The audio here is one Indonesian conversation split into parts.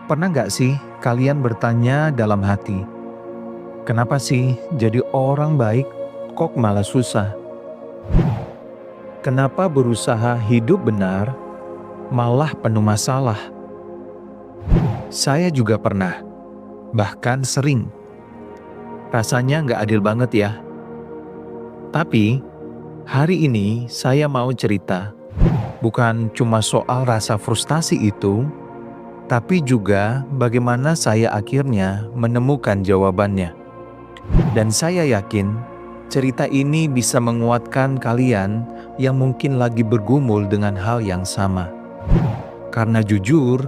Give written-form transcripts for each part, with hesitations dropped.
Pernah nggak sih kalian bertanya dalam hati, kenapa sih jadi orang baik kok malah susah? Kenapa berusaha hidup benar malah penuh masalah? Saya juga pernah, bahkan sering. Rasanya nggak adil banget ya. Tapi hari ini saya mau cerita, bukan cuma soal rasa frustasi itu, tapi juga bagaimana saya akhirnya menemukan jawabannya. Dan saya yakin cerita ini bisa menguatkan kalian yang mungkin lagi bergumul dengan hal yang sama. Karena jujur,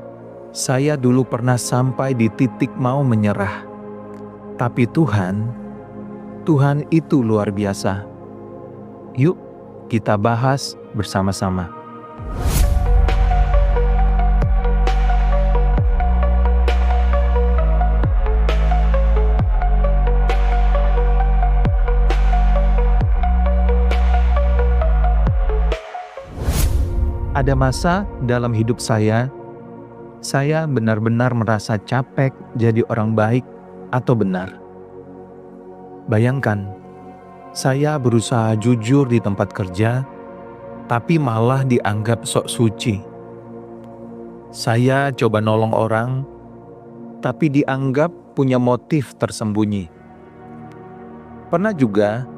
saya dulu pernah sampai di titik mau menyerah. Tapi Tuhan itu luar biasa. Yuk kita bahas bersama-sama. Ada masa dalam hidup saya benar-benar merasa capek jadi orang baik atau benar. Bayangkan, saya berusaha jujur di tempat kerja, tapi malah dianggap sok suci. Saya coba nolong orang, tapi dianggap punya motif tersembunyi. Pernah juga,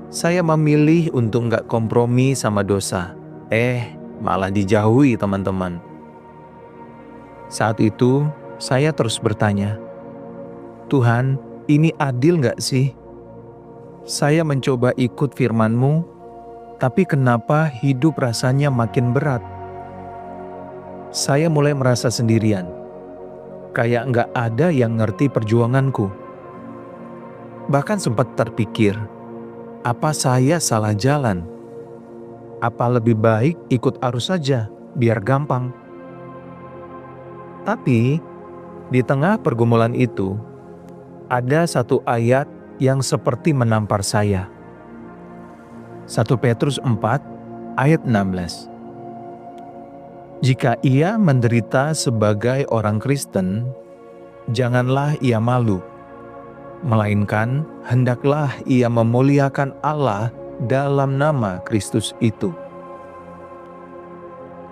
saya memilih untuk nggak kompromi sama dosa. Malah dijauhi teman-teman. Saat itu, saya terus bertanya, Tuhan, ini adil nggak sih? Saya mencoba ikut firman-Mu, tapi kenapa hidup rasanya makin berat? Saya mulai merasa sendirian, kayak nggak ada yang ngerti perjuanganku. Bahkan sempat terpikir, apa saya salah jalan? Apa lebih baik ikut arus saja, biar gampang? Tapi, di tengah pergumulan itu, ada satu ayat yang seperti menampar saya. 1 Petrus 4 ayat 16. Jika ia menderita sebagai orang Kristen, janganlah ia malu, melainkan hendaklah ia memuliakan Allah dalam nama Kristus itu.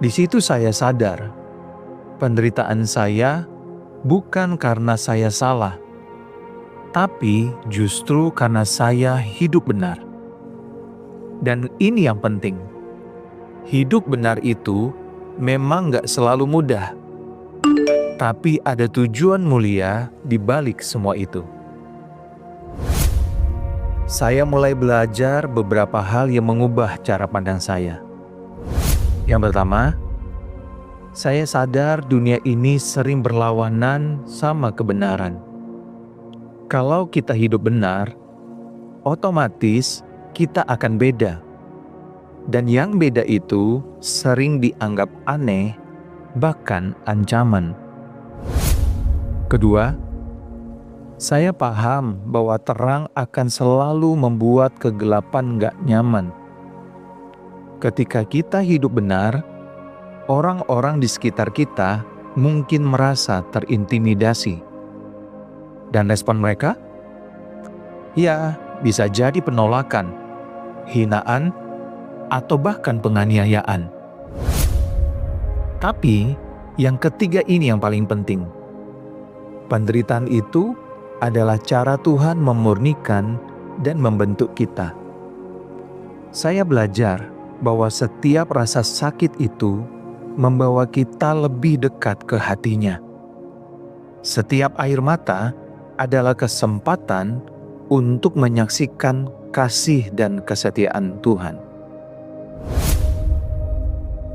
Di situ saya sadar, penderitaan saya bukan karena saya salah, tapi justru karena saya hidup benar. Dan ini yang penting, hidup benar itu memang gak selalu mudah, tapi ada tujuan mulia di balik semua itu. Saya mulai belajar beberapa hal yang mengubah cara pandang saya. Yang pertama, saya sadar dunia ini sering berlawanan sama kebenaran. Kalau kita hidup benar, otomatis kita akan beda. Dan yang beda itu sering dianggap aneh, bahkan ancaman. Kedua, saya paham bahwa terang akan selalu membuat kegelapan gak nyaman. Ketika kita hidup benar, orang-orang di sekitar kita mungkin merasa terintimidasi. Dan respon mereka? Ya, bisa jadi penolakan, hinaan, atau bahkan penganiayaan. Tapi, yang ketiga ini yang paling penting. Penderitaan itu adalah cara Tuhan memurnikan dan membentuk kita. Saya belajar bahwa setiap rasa sakit itu membawa kita lebih dekat ke hatinya. Setiap air mata adalah kesempatan untuk menyaksikan kasih dan kesetiaan Tuhan.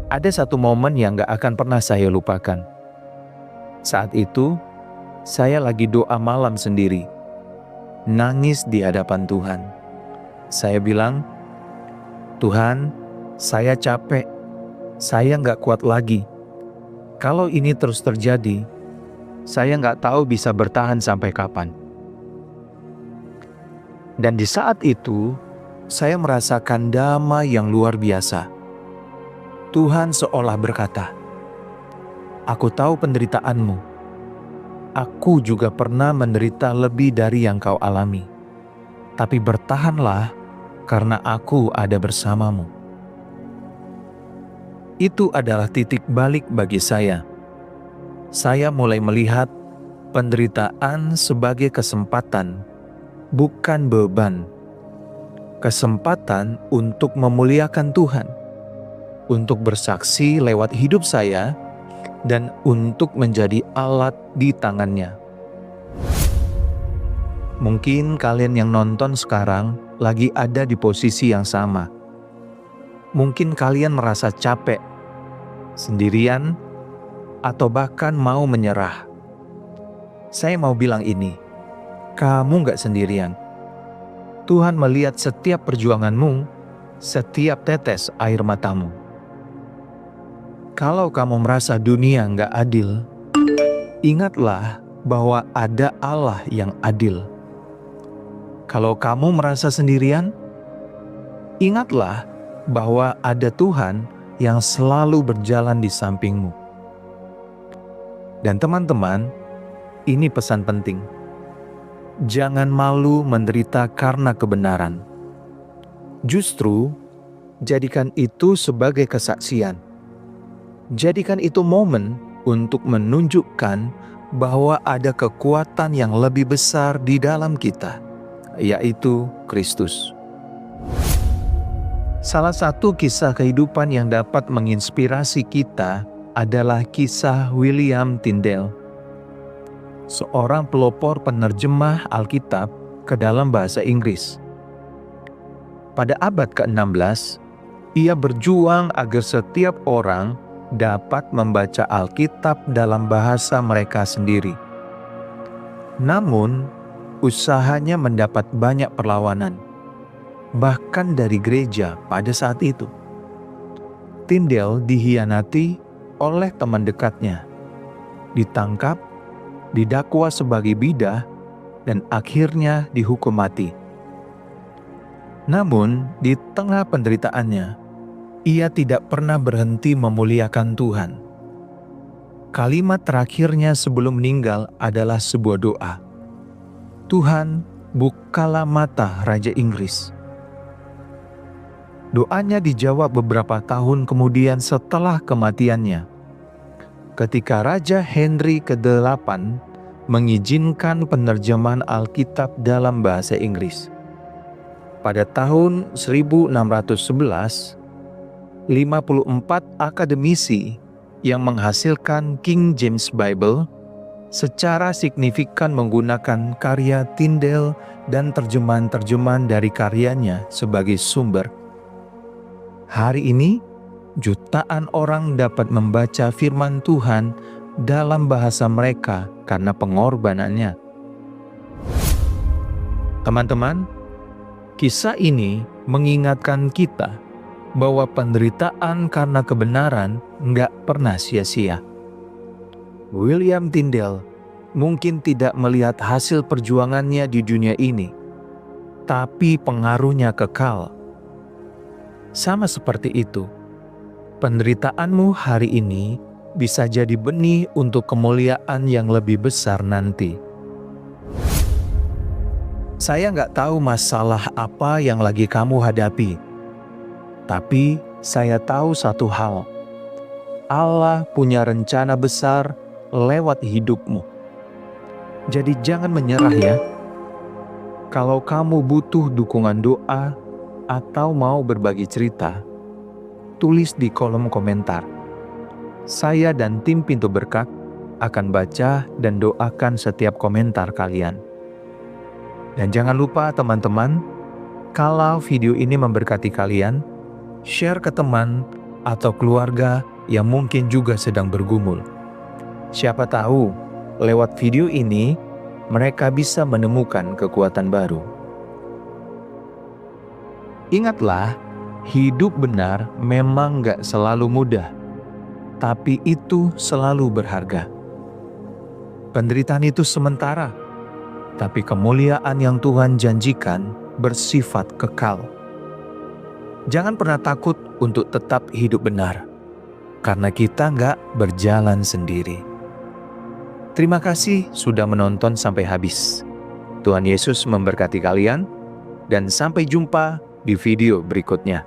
Ada satu momen yang gak akan pernah saya lupakan. Saat itu, saya lagi doa malam sendiri, nangis di hadapan Tuhan. Saya bilang, Tuhan, saya capek, saya gak kuat lagi. Kalau ini terus terjadi, saya nggak tahu bisa bertahan sampai kapan. Dan di saat itu, saya merasakan damai yang luar biasa. Tuhan seolah berkata, "Aku tahu penderitaanmu, aku juga pernah menderita lebih dari yang kau alami. Tapi bertahanlah, karena aku ada bersamamu. Itu adalah titik balik bagi saya. Saya mulai melihat penderitaan sebagai kesempatan, bukan beban. Kesempatan untuk memuliakan Tuhan, untuk bersaksi lewat hidup saya, dan untuk menjadi alat di tangannya. Mungkin kalian yang nonton sekarang lagi ada di posisi yang sama. Mungkin kalian merasa capek, sendirian, atau bahkan mau menyerah. Saya mau bilang ini, kamu gak sendirian. Tuhan melihat setiap perjuanganmu, setiap tetes air matamu. Kalau kamu merasa dunia gak adil, ingatlah bahwa ada Allah yang adil. Kalau kamu merasa sendirian, ingatlah bahwa ada Tuhan yang selalu berjalan di sampingmu. Dan teman-teman, ini pesan penting. Jangan malu menderita karena kebenaran. Justru, jadikan itu sebagai kesaksian. Jadikan itu momen untuk menunjukkan bahwa ada kekuatan yang lebih besar di dalam kita, yaitu Kristus. Salah satu kisah kehidupan yang dapat menginspirasi kita adalah kisah William Tyndale, seorang pelopor penerjemah Alkitab ke dalam bahasa Inggris. Pada abad ke-16, ia berjuang agar setiap orang dapat membaca Alkitab dalam bahasa mereka sendiri. Namun, usahanya mendapat banyak perlawanan, bahkan dari gereja pada saat itu. Tyndale dihianati oleh teman dekatnya, ditangkap, didakwa sebagai bidah, dan akhirnya dihukum mati. Namun, di tengah penderitaannya, ia tidak pernah berhenti memuliakan Tuhan. Kalimat terakhirnya sebelum meninggal adalah sebuah doa. Tuhan, bukalah mata Raja Inggris. Doanya dijawab beberapa tahun kemudian setelah kematiannya, ketika Raja Henry ke-8 mengizinkan penerjemahan Alkitab dalam bahasa Inggris. Pada tahun 1611, 54 akademisi yang menghasilkan King James Bible secara signifikan menggunakan karya Tyndale dan terjemahan-terjemahan dari karyanya sebagai sumber. Hari ini, jutaan orang dapat membaca firman Tuhan dalam bahasa mereka karena pengorbanannya. Teman-teman, kisah ini mengingatkan kita bahwa penderitaan karena kebenaran nggak pernah sia-sia. William Tyndale mungkin tidak melihat hasil perjuangannya di dunia ini, tapi pengaruhnya kekal. Sama seperti itu, penderitaanmu hari ini bisa jadi benih untuk kemuliaan yang lebih besar nanti. Saya nggak tahu masalah apa yang lagi kamu hadapi, tapi saya tahu satu hal. Allah punya rencana besar lewat hidupmu. Jadi jangan menyerah ya. Kalau kamu butuh dukungan doa atau mau berbagi cerita, tulis di kolom komentar. Saya dan tim Pintu Berkat akan baca dan doakan setiap komentar kalian. Dan jangan lupa teman-teman, kalau video ini memberkati kalian, share ke teman atau keluarga yang mungkin juga sedang bergumul. Siapa tahu, lewat video ini, mereka bisa menemukan kekuatan baru. Ingatlah, hidup benar memang gak selalu mudah, tapi itu selalu berharga. Penderitaan itu sementara, tapi kemuliaan yang Tuhan janjikan bersifat kekal. Jangan pernah takut untuk tetap hidup benar, karena kita gak berjalan sendiri. Terima kasih sudah menonton sampai habis. Tuhan Yesus memberkati kalian, dan sampai jumpa di video berikutnya.